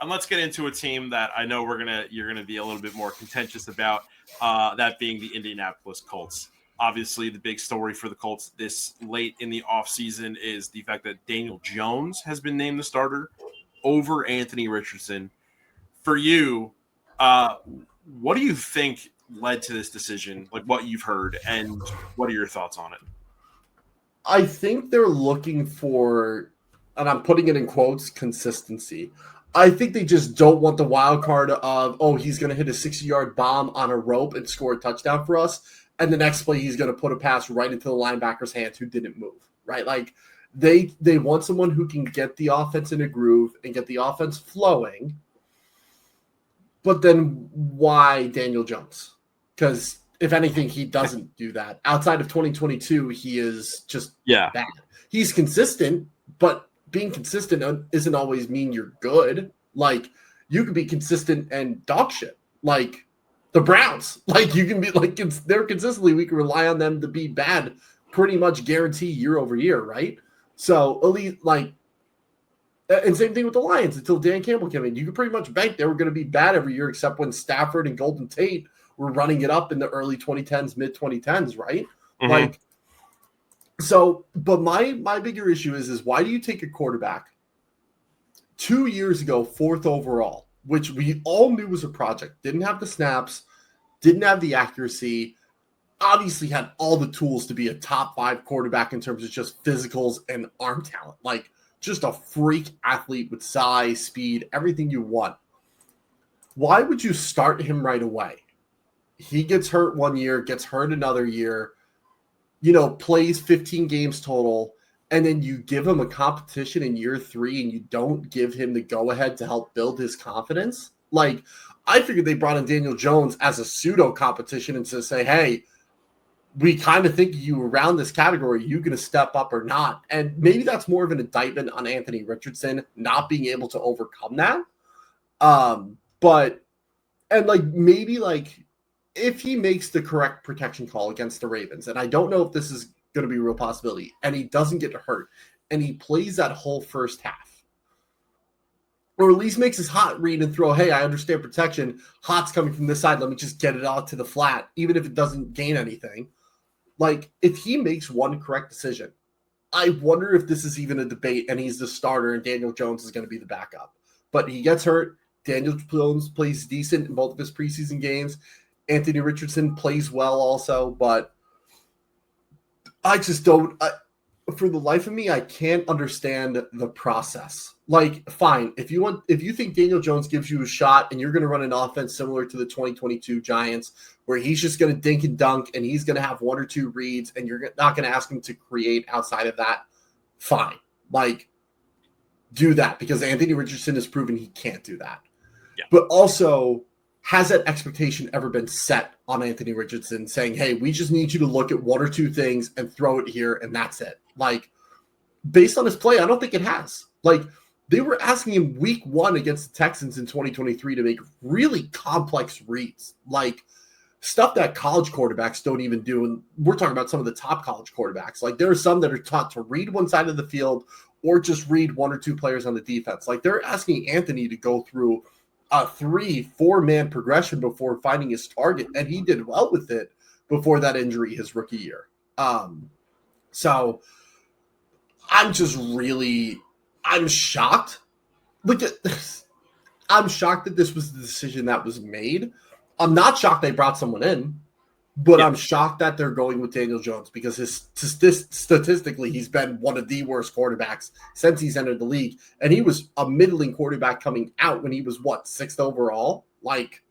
And let's get into a team that I know you're gonna be a little bit more contentious about. That being the Indianapolis Colts. Obviously, the big story for the Colts this late in the offseason is the fact that Daniel Jones has been named the starter over Anthony Richardson. For you, uh, what do you think led to this decision? Like what you've heard, and what are your thoughts on it? I think they're looking for, and I'm putting it in quotes, consistency. I think they just don't want the wild card of, oh, he's going to hit a 60-yard bomb on a rope and score a touchdown for us. And the next play, he's going to put a pass right into the linebacker's hands who didn't move, right? Like they want someone who can get the offense in a groove and get the offense flowing. But then why Daniel Jones? Because if anything, he doesn't do that. Outside of 2022, he is just bad. He's consistent, but being consistent isn't always mean you're good. Like, you can be consistent and dog shit. Like, the Browns. Like, you can be, like, they're consistently, we can rely on them to be bad pretty much guarantee year over year, right? So, at least, like, and same thing with the Lions until Dan Campbell came in. You could pretty much bank they were going to be bad every year except when Stafford and Golden Tate were running it up in the early 2010s, mid 2010s, right? Mm-hmm. Like, so, but my bigger issue is why do you take a quarterback 2 years ago, 4th overall, which we all knew was a project, didn't have the snaps, didn't have the accuracy, obviously had all the tools to be a top 5 quarterback in terms of just physicals and arm talent, like just a freak athlete with size, speed, everything you want. Why would you start him right away? He gets hurt 1 year, gets hurt another year, plays 15 games total, and then you give him a competition in year 3 and you don't give him the go-ahead to help build his confidence? Like, I figured they brought in Daniel Jones as a pseudo competition and to say, hey, we kind of think you around this category, you going to step up or not? And maybe that's more of an indictment on Anthony Richardson not being able to overcome that. Maybe if he makes the correct protection call against the Ravens, and I don't know if this is going to be a real possibility, and he doesn't get hurt, and he plays that whole first half, or at least makes his hot read and throw, hey, I understand protection, hot's coming from this side, let me just get it out to the flat, even if it doesn't gain anything. Like, if he makes one correct decision, I wonder if this is even a debate and he's the starter and Daniel Jones is going to be the backup. But he gets hurt. Daniel Jones plays decent in both of his preseason games. Anthony Richardson plays well also, but I just don't for the life of me, I can't understand the process. Like, fine, if you think Daniel Jones gives you a shot and you're going to run an offense similar to the 2022 Giants, where he's just going to dink and dunk and he's going to have 1 or 2 reads and you're not going to ask him to create outside of that, fine. Like, do that, because Anthony Richardson has proven he can't do that. Yeah. But also, has that expectation ever been set on Anthony Richardson saying, hey, we just need you to look at 1 or 2 things and throw it here and that's it? Like, based on his play, I don't think it has. Like, they were asking him week 1 against the Texans in 2023 to make really complex reads, like stuff that college quarterbacks don't even do. And we're talking about some of the top college quarterbacks. Like, there are some that are taught to read one side of the field or just read 1 or 2 players on the defense. Like, they're asking Anthony to go through a 3-4 man progression before finding his target, and he did well with it before that injury his rookie year. So I'm just I'm shocked. Look at this. I'm shocked that this was the decision that was made. I'm not shocked they brought someone in, but I'm shocked that they're going with Daniel Jones, because statistically, he's been one of the worst quarterbacks since he's entered the league. And he was a middling quarterback coming out when he was, 6th overall? Like,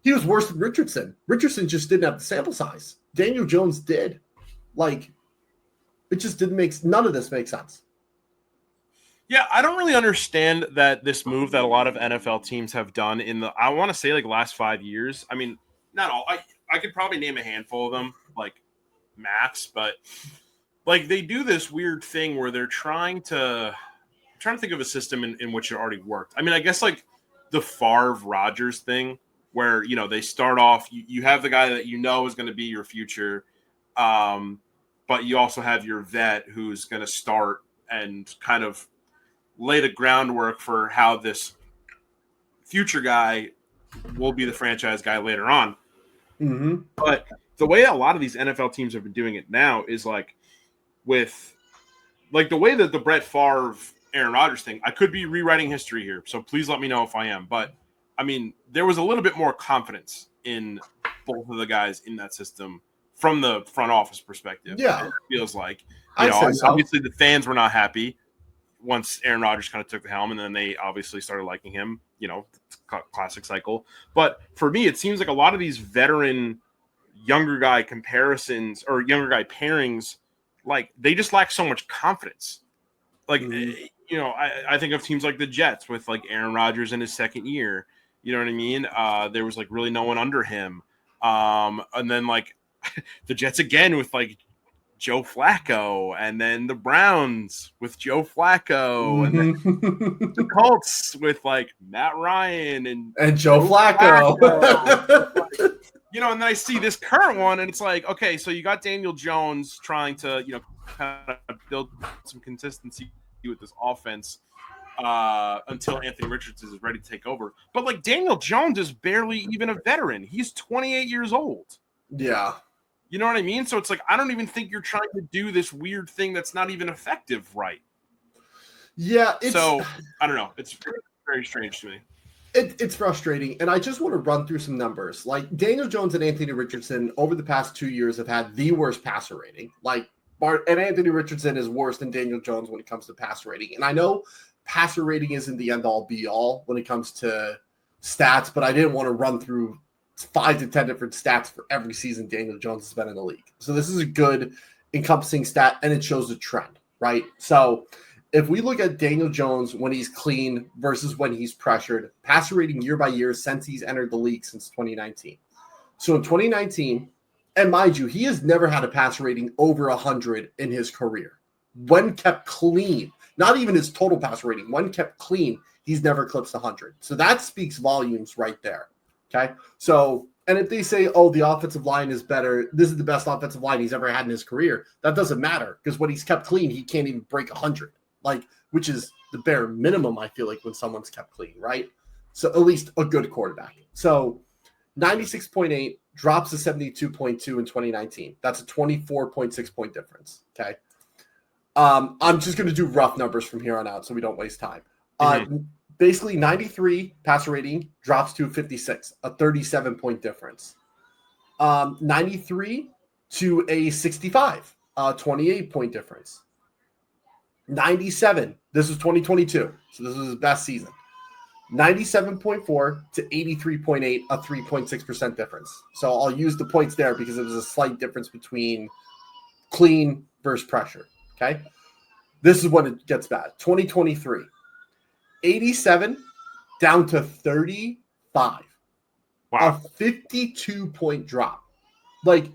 He was worse than Richardson. Richardson just didn't have the sample size. Daniel Jones did. Like, it just didn't none of this makes sense. Yeah, I don't really understand this move that a lot of NFL teams have done I want to say, last 5 years. I mean, not all. I could probably name a handful of them, max, but they do this weird thing where they're trying to think of a system in which it already worked. I mean, I guess the Favre-Rodgers thing, where they start off. You have the guy that is going to be your future, but you also have your vet who's going to start and kind of lay the groundwork for how this future guy will be the franchise guy later on. Mm-hmm. But the way a lot of these NFL teams have been doing it now is like with like the way that the Brett Favre Aaron Rodgers thing. I could be rewriting history here, so please let me know if I am. But I mean, there was a little bit more confidence in both of the guys in that system from the front office perspective. Yeah, it feels like so. Obviously the fans were not happy once Aaron Rodgers kind of took the helm, and then they obviously started liking him. Classic cycle. But for me, it seems like a lot of these veteran younger guy comparisons or younger guy pairings, like they just lack so much confidence. Like, I think of teams like the Jets with like Aaron Rodgers in his second year. You know what I mean? There was like really no one under him. And then like the Jets again with like Joe Flacco, and then the Browns with Joe Flacco, and then the Colts with like Matt Ryan and Joe Flacco. And then I see this current one, and it's like, okay, so you got Daniel Jones trying to, kind of build some consistency with this offense until Anthony Richardson is ready to take over. But like Daniel Jones is barely even a veteran. He's 28 years old. Yeah. You know what I mean? So it's like, I don't even think you're trying to do this weird thing that's not even effective right. Yeah. So I don't know. It's very, very strange to me. It's frustrating. And I just want to run through some numbers. Like Daniel Jones and Anthony Richardson over the past 2 years have had the worst passer rating. And Anthony Richardson is worse than Daniel Jones when it comes to passer rating. And I know passer rating isn't the end all be all when it comes to stats, but I didn't want to run through 5 to 10 different stats for every season Daniel Jones has been in the league. So this is a good encompassing stat, and it shows a trend, right? So if we look at Daniel Jones when he's clean versus when he's pressured, passer rating year by year since he's entered the league since 2019. So in 2019, and mind you, he has never had a passer rating over 100 in his career. When kept clean, not even his total passer rating, when kept clean, he's never eclipsed 100. So that speaks volumes right there. Okay. So, and if they say, oh, the offensive line is better, this is the best offensive line he's ever had in his career, that doesn't matter because when he's kept clean, he can't even break 100, which is the bare minimum, I feel like, when someone's kept clean, right? So at least a good quarterback. So 96.8 drops to 72.2 in 2019. That's a 24.6 point difference. Okay. I'm just going to do rough numbers from here on out so we don't waste time. Basically, 93 passer rating drops to 56, a 37-point difference. 93 to a 65, a 28-point difference. 97, this was 2022, so this was his best season. 97.4 to 83.8, a 3.6% difference. So I'll use the points there because it was a slight difference between clean versus pressure, okay? This is when it gets bad. 2023. 87 down to 35. Wow. A 52-point drop. Like,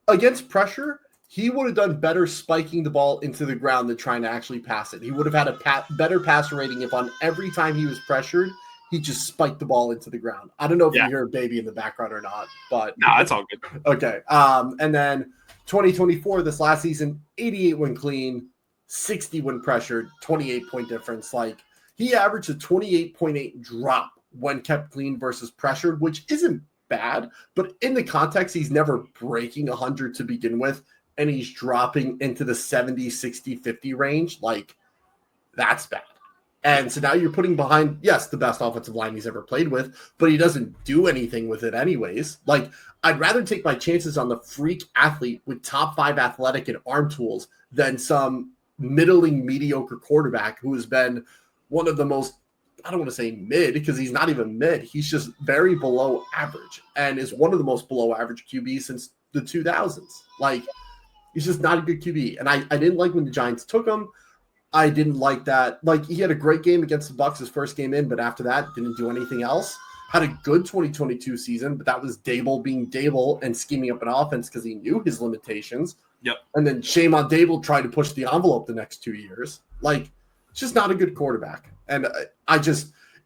against pressure, he would have done better spiking the ball into the ground than trying to actually pass it. He would have had a better passer rating if on every time he was pressured, he just spiked the ball into the ground. I don't know if you hear a baby in the background or not, but... No, it's all good. Okay. And then 2024, this last season, 88 when clean, 60 when pressured, 28-point difference. Like, he averaged a 28.8 drop when kept clean versus pressured, which isn't bad, but in the context, he's never breaking 100 to begin with, and he's dropping into the 70, 60, 50 range. Like, that's bad. And so now you're putting behind, yes, the best offensive line he's ever played with, but he doesn't do anything with it anyways. Like, I'd rather take my chances on the freak athlete with top 5 athletic and arm tools than some middling mediocre quarterback who has been one of the most, I don't want to say mid because he's not even mid. He's just very below average and is one of the most below average QBs since the 2000s. Like, he's just not a good QB. And I didn't like when the Giants took him. I didn't like that. Like, he had a great game against the Bucs his first game in, but after that, didn't do anything else. Had a good 2022 season, but that was Dable being Dable and scheming up an offense because he knew his limitations. Yep. And then shame on Dable trying to push the envelope the next 2 years. Like, it's just not a good quarterback. And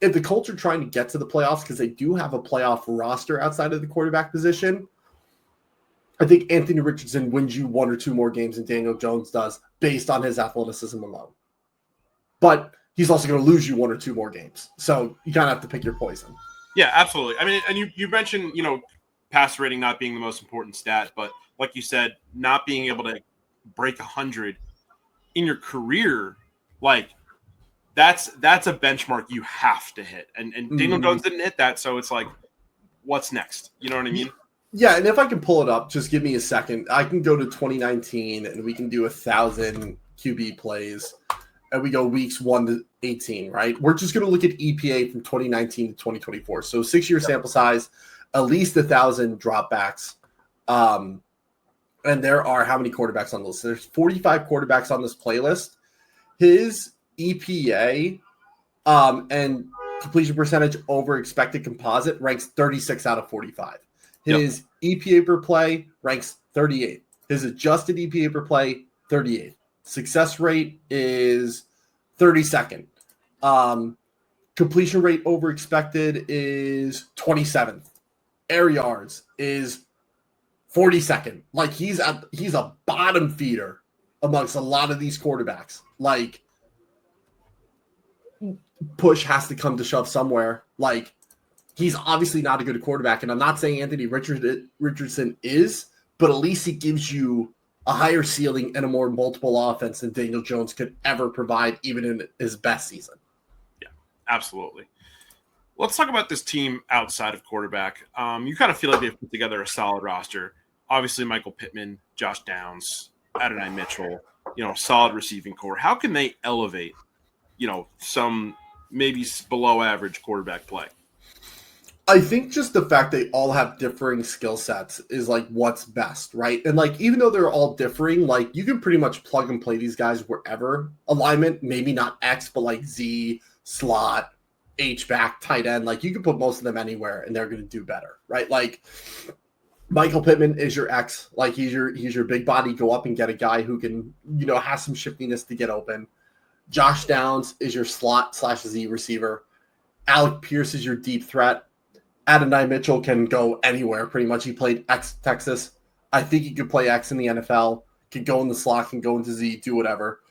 if the Colts are trying to get to the playoffs, because they do have a playoff roster outside of the quarterback position, I think Anthony Richardson wins you 1 or 2 more games than Daniel Jones does based on his athleticism alone. But he's also going to lose you one or two more games. So you kind of have to pick your poison. Yeah, absolutely. I mean, and you mentioned, pass rating not being the most important stat, but like you said, not being able to break 100 in your career, like that's a benchmark you have to hit. And Daniel Jones didn't hit that, so it's like, what's next? You know what I mean? Yeah, and if I can pull it up, just give me a second. I can go to 2019 and we can do 1,000 QB plays. And we go weeks 1 to 18, right? We're just going to look at EPA from 2019 to 2024. So 6-year sample size, at least 1,000 dropbacks. And there are how many quarterbacks on the list? There's 45 quarterbacks on this playlist. His EPA and completion percentage over expected composite ranks 36 out of 45. His EPA per play ranks 38. His adjusted EPA per play, 38. Success rate is 32nd. Completion rate over expected is 27th. Air yards is 42nd. Like he's a bottom feeder amongst a lot of these quarterbacks. Like push has to come to shove somewhere. Like he's obviously not a good quarterback, and I'm not saying Anthony Richardson is, but at least he gives you a higher ceiling and a more multiple offense than Daniel Jones could ever provide, even in his best season. Yeah, absolutely. Let's talk about this team outside of quarterback. You kind of feel like they've put together a solid roster. Obviously, Michael Pittman, Josh Downs, Adonai Mitchell, solid receiving core. How can they elevate, some maybe below average quarterback play? I think just the fact they all have differing skill sets is like what's best, right? And like even though they're all differing, like you can pretty much plug and play these guys wherever. Alignment, maybe not X, but like Z, slot, H back, tight end. Like you can put most of them anywhere and they're going to do better, right? Like Michael Pittman is your X, like he's your big body. Go up and get a guy who can has some shiftiness to get open. Josh Downs is your slot / Z receiver. Alec Pierce is your deep threat. Adonai Mitchell can go anywhere pretty much. He played X Texas. I think he could play X in the NFL. Can go in the slot, can go into Z, do whatever.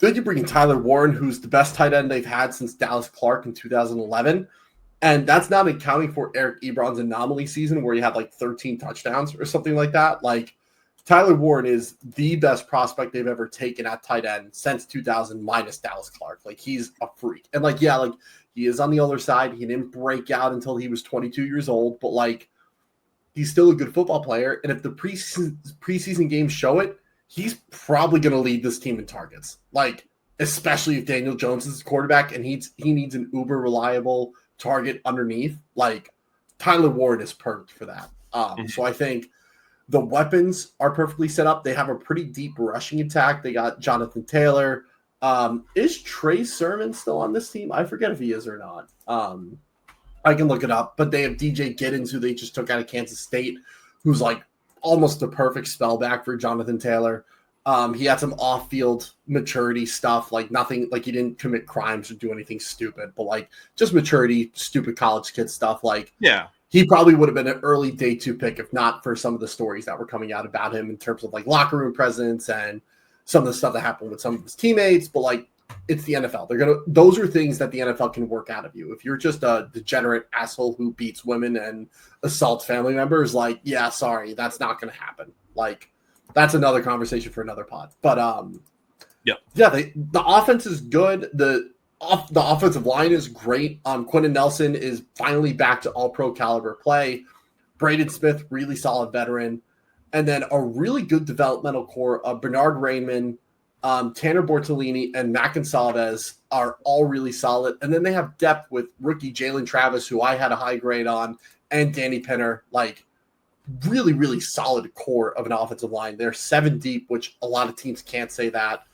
Then you bring in Tyler Warren, who's the best tight end they've had since Dallas Clark in 2011. And that's not accounting for Eric Ebron's anomaly season where he had like 13 touchdowns or something like that. Like Tyler Warren is the best prospect they've ever taken at tight end since 2000 minus Dallas Clark. Like he's a freak. And like, yeah, like he is on the other side. He didn't break out until he was 22 years old, but like he's still a good football player. And if the preseason games show it, he's probably going to lead this team in targets. Like, especially if Daniel Jones is quarterback and he needs an uber reliable target underneath. Like Tyler Warren is perfect for that. So I think the weapons are perfectly set up. They have a pretty deep rushing attack. They got Jonathan Taylor. Is Trey Sermon still on this team? I forget if he is or not. I can look it up. But they have DJ Giddens, who they just took out of Kansas State, who's like almost the perfect spellback for Jonathan Taylor. He had some off-field maturity stuff, like nothing, like he didn't commit crimes or do anything stupid, but like just maturity, stupid college kid stuff. Like, yeah, he probably would have been an early day 2 pick if not for some of the stories that were coming out about him in terms of like locker room presence and some of the stuff that happened with some of his teammates. But like, it's the NFL. Those are things that the NFL can work out of you. If you're just a degenerate asshole who beats women and assaults family members, like, yeah, sorry, that's not going to happen. Like, that's another conversation for another pod. But the offense is good. The offensive line is great. Quentin Nelson is finally back to all-pro caliber play. Braden Smith, really solid veteran. And then a really good developmental core of Bernard Rainman, Tanner Bortolini, and Mac Gonsalves are all really solid. And then they have depth with rookie Jalen Travis, who I had a high grade on, and Danny Pinner. Like, really, really solid core of an offensive line. They're 7 deep, which a lot of teams can't say that.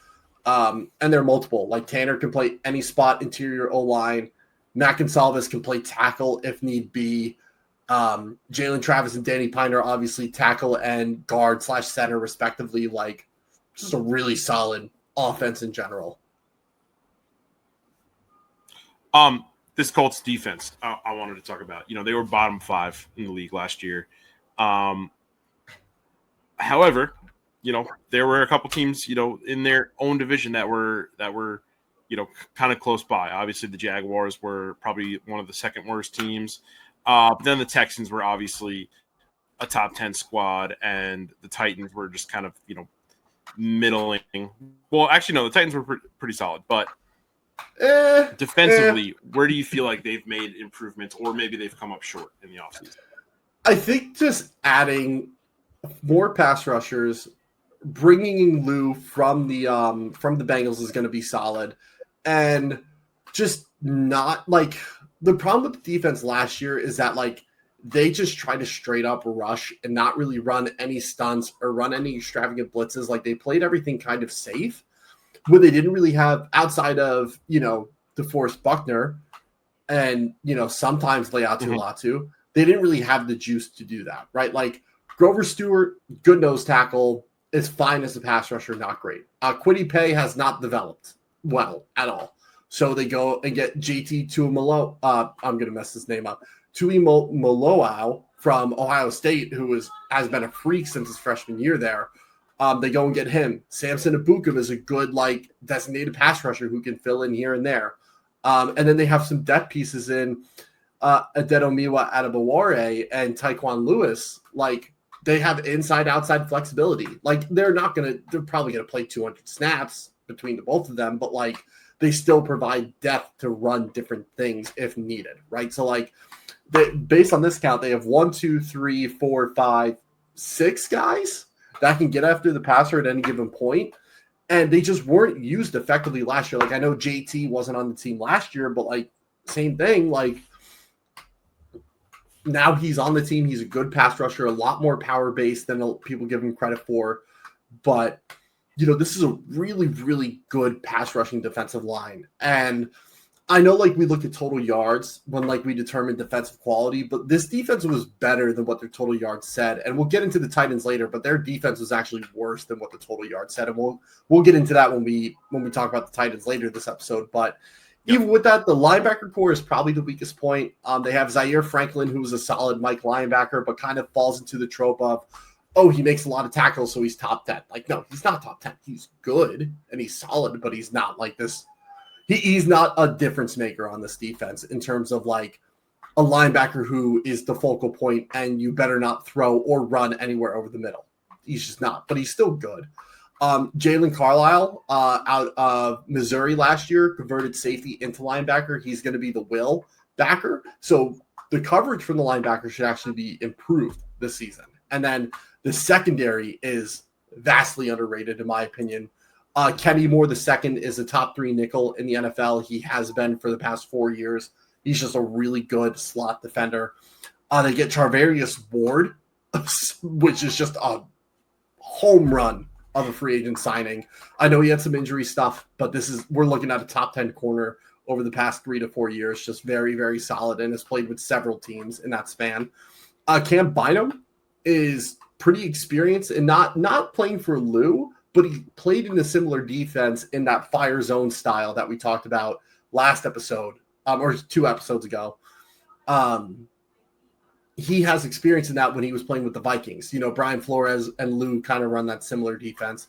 And they're multiple. Like Tanner can play any spot, interior O-line. Mac Gonsalves can play tackle if need be. Jalen Travis and Danny Piner obviously tackle and guard / center respectively. Like, just a really solid offense in general. This Colts defense, I wanted to talk about. They were bottom 5 in the league last year. However, there were a couple teams, in their own division that were kind of close by. Obviously, the Jaguars were probably one of the second worst teams. But then the Texans were obviously a top 10 squad, and the Titans were just kind of, middling. Well, actually, no, the Titans were pretty solid, but defensively, where do you feel like they've made improvements, or maybe they've come up short in the offseason? I think just adding more pass rushers, bringing in Lou from the Bengals is going to be solid, and just not like the problem with the defense last year is that like they just try to straight up rush and not really run any stunts or run any extravagant blitzes. Like they played everything kind of safe, where they didn't really have outside of DeForest Buckner and sometimes Leatu Latu. They didn't really have the juice to do that, right? Like Grover Stewart, good nose tackle, is fine as a pass rusher, not great. Kwity Paye has not developed well at all. So they go and get JT Tuimoloau. I'm going to mess his name up. Tuimoloau from Ohio State, who has been a freak since his freshman year there. They go and get him. Samson Ebukam is a good designated pass rusher who can fill in here and there. And then they have some depth pieces in Adedomiwa Adebaware and Tyquan Lewis. Like they have inside-outside flexibility. Like they're probably going to play 200 snaps between the both of them, but like they still provide depth to run different things if needed, right? So like based on this count, they have 1, 2, 3, 4, 5, 6 guys that can get after the passer at any given point. And they just weren't used effectively last year. Like I know JT wasn't on the team last year, but like same thing, like now he's on the team. He's a good pass rusher, a lot more power based than people give him credit for. But, this is a really, really good pass rushing defensive line. And I know we look at total yards when we determine defensive quality, but this defense was better than what their total yards said. And we'll get into the Titans later, but their defense was actually worse than what the total yards said. And we'll get into that when we talk about the Titans later this episode. But even with that, the linebacker core is probably the weakest point. They have Zaire Franklin, who is a solid Mike linebacker, but kind of falls into the trope of, he makes a lot of tackles, so he's top 10. Like, no, he's not top 10. He's good and he's solid, but he's not like this. He's not a difference maker on this defense in terms of a linebacker who is the focal point and you better not throw or run anywhere over the middle. He's just not, but he's still good. Jalen Carlisle out of Missouri last year converted safety into linebacker. He's going to be the will backer. So the coverage from the linebacker should actually be improved this season. And then the secondary is vastly underrated, in my opinion. Kenny Moore II is a top 3 nickel in the NFL. He has been for the past 4 years. He's just a really good slot defender. They get Charvarius Ward, which is just a home run of a free agent signing. I know he had some injury stuff, but we're looking at a top 10 corner over the past 3 to 4 years. Just very, very solid and has played with several teams in that span. Cam Bynum is pretty experienced and not playing for Lou, but he played in a similar defense in that fire zone style that we talked about last episode, or 2 episodes ago. He has experience in that when he was playing with the Vikings. Brian Flores and Lou kind of run that similar defense.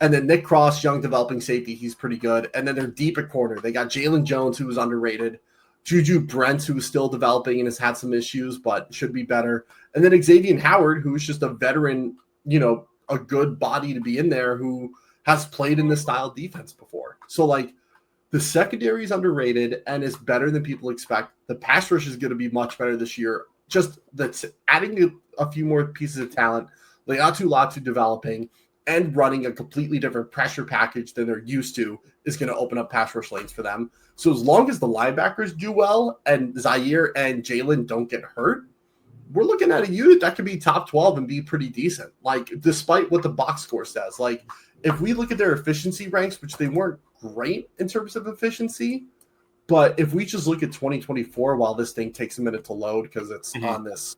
And then Nick Cross, young developing safety, he's pretty good. And then they're deep at corner. They got Jalen Jones, who was underrated. Juju Brent, who is still developing and has had some issues, but should be better. And then Xavier Howard, who is just a veteran, a good body to be in there, who has played in this style of defense before. So, the secondary is underrated and is better than people expect. The pass rush is going to be much better this year. Just that's adding a few more pieces of talent, Leatu Latu developing, and running a completely different pressure package than they're used to is going to open up pass rush lanes for them. So as long as the linebackers do well and Zaire and Jalen don't get hurt, we're looking at a unit that could be top 12 and be pretty decent. Despite what the box score says, if we look at their efficiency ranks, which they weren't great in terms of efficiency, but if we just look at 2024 while this thing takes a minute to load because it's on this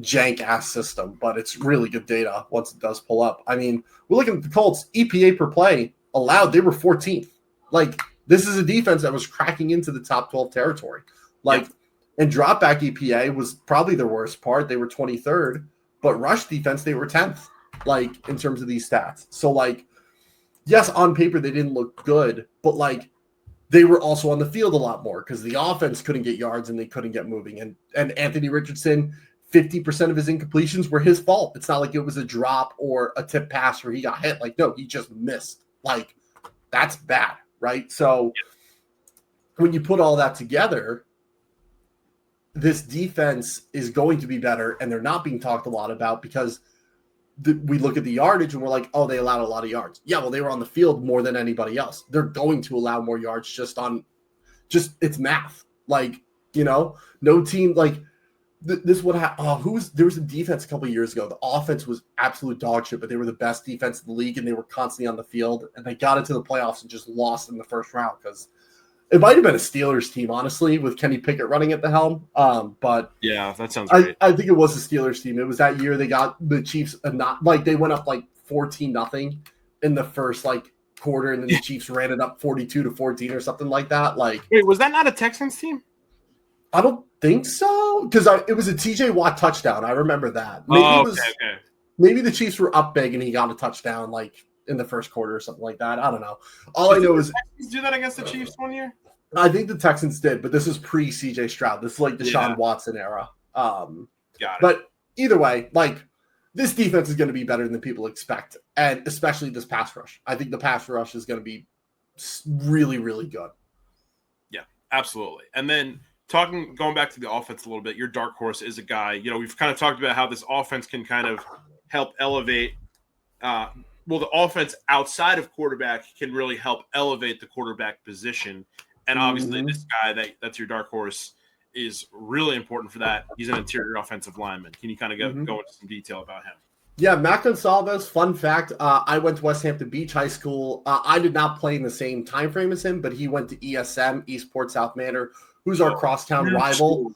jank-ass system, but it's really good data once it does pull up. I mean, we're looking at the Colts, EPA per play allowed, they were 14th. This is a defense that was cracking into the top 12 territory. And drop-back EPA was probably their worst part. They were 23rd, but rush defense, they were 10th, in terms of these stats. So, yes, on paper, they didn't look good, but, they were also on the field a lot more because the offense couldn't get yards and they couldn't get moving. And Anthony Richardson, 50% of his incompletions were his fault. It's not like it was a drop or a tip pass where he got hit. Like, no, he just missed. Like, that's bad, right? So when you put all that together, this defense is going to be better, and they're not being talked a lot about because we look at the yardage and we're like, oh, they allowed a lot of yards. Yeah, well, they were on the field more than anybody else. They're going to allow more yards just it's math. Like, no team like this would have. There was a defense a couple of years ago. The offense was absolute dog shit, but they were the best defense in the league, and they were constantly on the field. And they got into the playoffs and just lost in the first round because it might have been a Steelers team, honestly, with Kenny Pickett running at the helm. But yeah, that sounds right. I think it was a Steelers team. It was that year they got the Chiefs they went up like 14-0 in the first quarter, and then the Chiefs ran it up 42-14 or something like that. Wait, was that not a Texans team? I don't think so, because it was a TJ Watt touchdown. I remember that. Maybe the Chiefs were up big and he got a touchdown in the first quarter or something like that. I don't know. All I know is the Texans do that against the Chiefs one year. I think the Texans did, but this is pre CJ Stroud. This is the Deshaun Watson era. Got it. But either way, this defense is going to be better than people expect, and especially this pass rush. I think the pass rush is going to be really, really good. Yeah, absolutely. And then going back to the offense a little bit, your dark horse is a guy. We've kind of talked about how this offense can kind of help elevate. The offense outside of quarterback can really help elevate the quarterback position. And obviously this guy that's your dark horse is really important for that. He's an interior offensive lineman. Can you kind of go into some detail about him? Yeah, Matt Gonsalves, fun fact, I went to West Hampton Beach High School. I did not play in the same time frame as him, but he went to ESM, Eastport South Manor, who's our crosstown rival.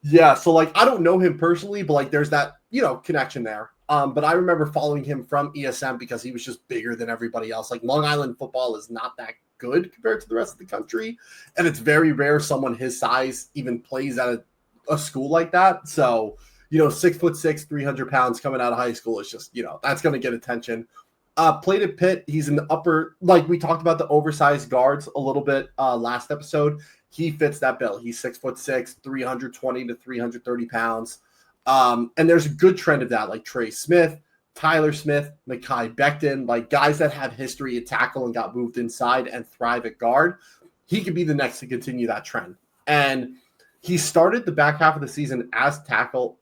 Yeah, so I don't know him personally, but there's that, connection there. But I remember following him from ESM because he was just bigger than everybody else. Long Island football is not that good compared to the rest of the country, and it's very rare someone his size even plays at a school like that. So 6'6", 300 pounds coming out of high school is just that's going to get attention. Played at Pitt. He's in the upper, we talked about the oversized guards a little bit last episode. He fits that bill. He's 6'6", 320 to 330 pounds. And there's a good trend of that, Trey Smith, Tyler Smith, Mekhi Becton, guys that have history at tackle and got moved inside and thrive at guard. He could be the next to continue that trend. And he started the back half of the season at tackle,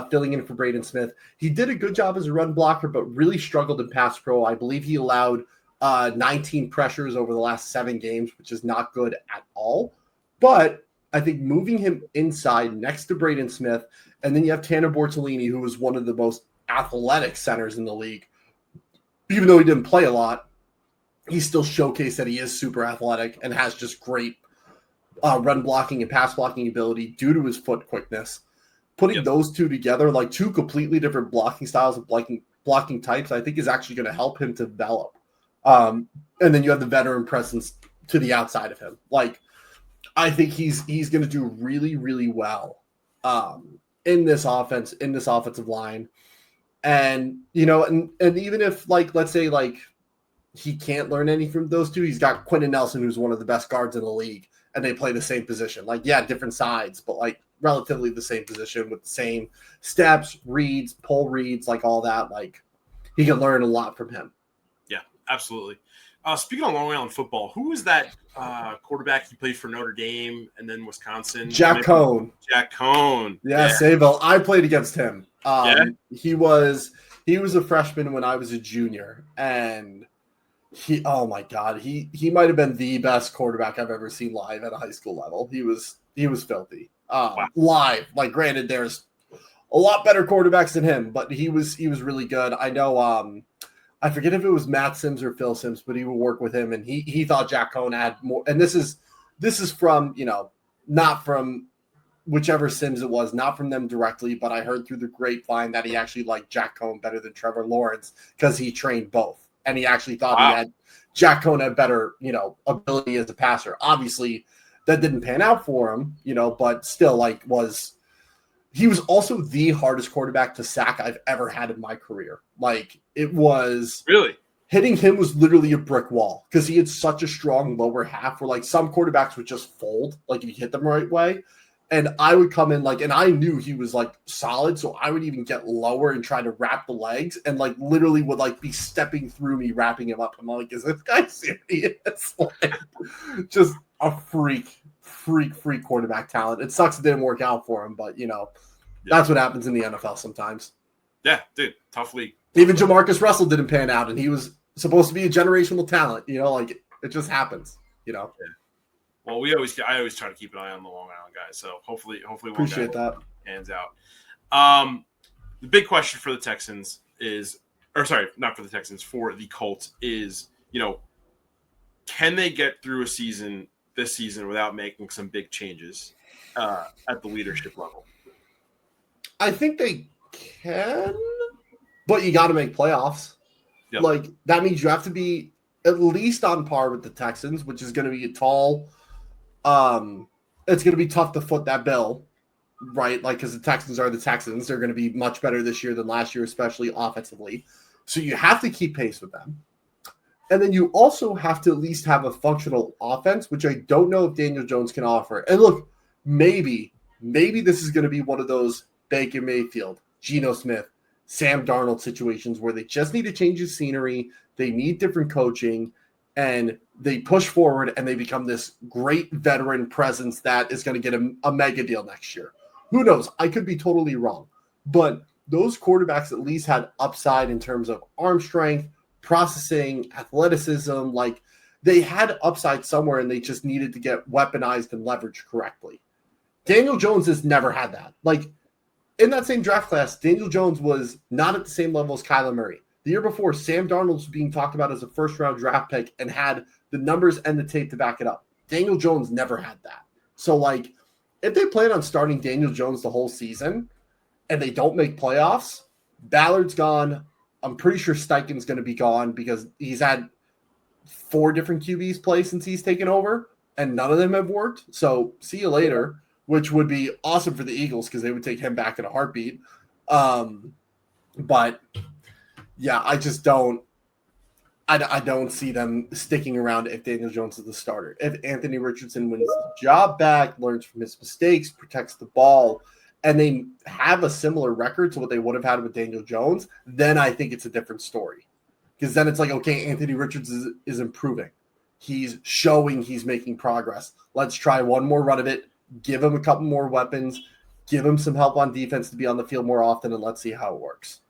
filling in for Braden Smith. He did a good job as a run blocker, but really struggled in pass pro. I believe he allowed 19 pressures over the last 7 games, which is not good at all. But I think moving him inside next to Braden Smith, and then you have Tanner Bortolini, who was one of the most athletic centers in the league. Even though he didn't play a lot, he still showcased that he is super athletic and has just great run blocking and pass blocking ability due to his foot quickness. Putting those two together, two completely different blocking styles of blocking types, I think is actually going to help him to develop. And then you have the veteran presence to the outside of him. I think he's going to do really, really well in this offense, in this offensive line. And, and even if, let's say, he can't learn anything from those two, he's got Quentin Nelson, who's one of the best guards in the league, and they play the same position. Different sides, but, relatively the same position with the same steps, reads, pull reads, all that. He can learn a lot from him. Yeah, absolutely. Speaking of Long Island football, who was that quarterback? He played for Notre Dame and then Wisconsin. Jack Cohn. Jack Cohn. Yeah, Sayville. I played against him. He was a freshman when I was a junior, and oh my God, he might have been the best quarterback I've ever seen live at a high school level. He was filthy. Wow. Live. Granted, there's a lot better quarterbacks than him, but he was really good. I know. I forget if it was Matt Sims or Phil Sims, but he would work with him, and he thought Jack Cohn had more. And this is from not from whichever Sims it was, not from them directly, but I heard through the grapevine that he actually liked Jack Cohn better than Trevor Lawrence because he trained both, and he actually thought he had Jack Cohn had better ability as a passer. Obviously, that didn't pan out for him, but still he was also the hardest quarterback to sack I've ever had in my career. It was really, hitting him was literally a brick wall because he had such a strong lower half where like some quarterbacks would just fold, like if you hit them the right way. And I would come in like, and I knew he was like solid. So I would even get lower and try to wrap the legs and like literally would like be stepping through me, wrapping him up. I'm like, is this guy serious? Like, just a freak quarterback talent. It sucks it didn't work out for him, but that's what happens in the NFL sometimes. Yeah, dude, tough league. Even Jamarcus Russell didn't pan out, and he was supposed to be a generational talent. Like it just happens. Yeah. Well, I always try to keep an eye on the Long Island guys. So hopefully, appreciate that. Hands out. The big question for the Texans is, or sorry, not for the Texans, for the Colts is, can they get through this season without making some big changes at the leadership level? I think they can, but you got to make playoffs. Yep. Like that means you have to be at least on par with the Texans, which is going to be a tall. It's going to be tough to foot that bill, right? Like, because the Texans are the Texans. They're going to be much better this year than last year, especially offensively. So you have to keep pace with them. And then you also have to at least have a functional offense, which I don't know if Daniel Jones can offer. And look, maybe this is going to be one of those Baker Mayfield, Geno Smith, Sam Darnold situations where they just need to change the scenery. They need different coaching. And they push forward and they become this great veteran presence that is going to get a mega deal next year. Who knows? I could be totally wrong. But those quarterbacks at least had upside in terms of arm strength, processing, athleticism. Like they had upside somewhere and they just needed to get weaponized and leveraged correctly. Daniel Jones has never had that. Like in that same draft class, Daniel Jones was not at the same level as Kyler Murray. The year before, Sam Darnold was being talked about as a first-round draft pick and had the numbers and the tape to back it up. Daniel Jones never had that. So, like, if they plan on starting Daniel Jones the whole season and they don't make playoffs, Ballard's gone. I'm pretty sure Steichen's going to be gone because he's had 4 different QBs play since he's taken over, and none of them have worked. So, see you later, which would be awesome for the Eagles because they would take him back in a heartbeat. But yeah, I just don't. I don't see them sticking around if Daniel Jones is the starter. If Anthony Richardson wins the job back, learns from his mistakes, protects the ball, and they have a similar record to what they would have had with Daniel Jones, then I think it's a different story. Because then it's like, okay, Anthony Richardson is improving. He's showing he's making progress. Let's try one more run of it, give him a couple more weapons, give him some help on defense to be on the field more often, and let's see how it works.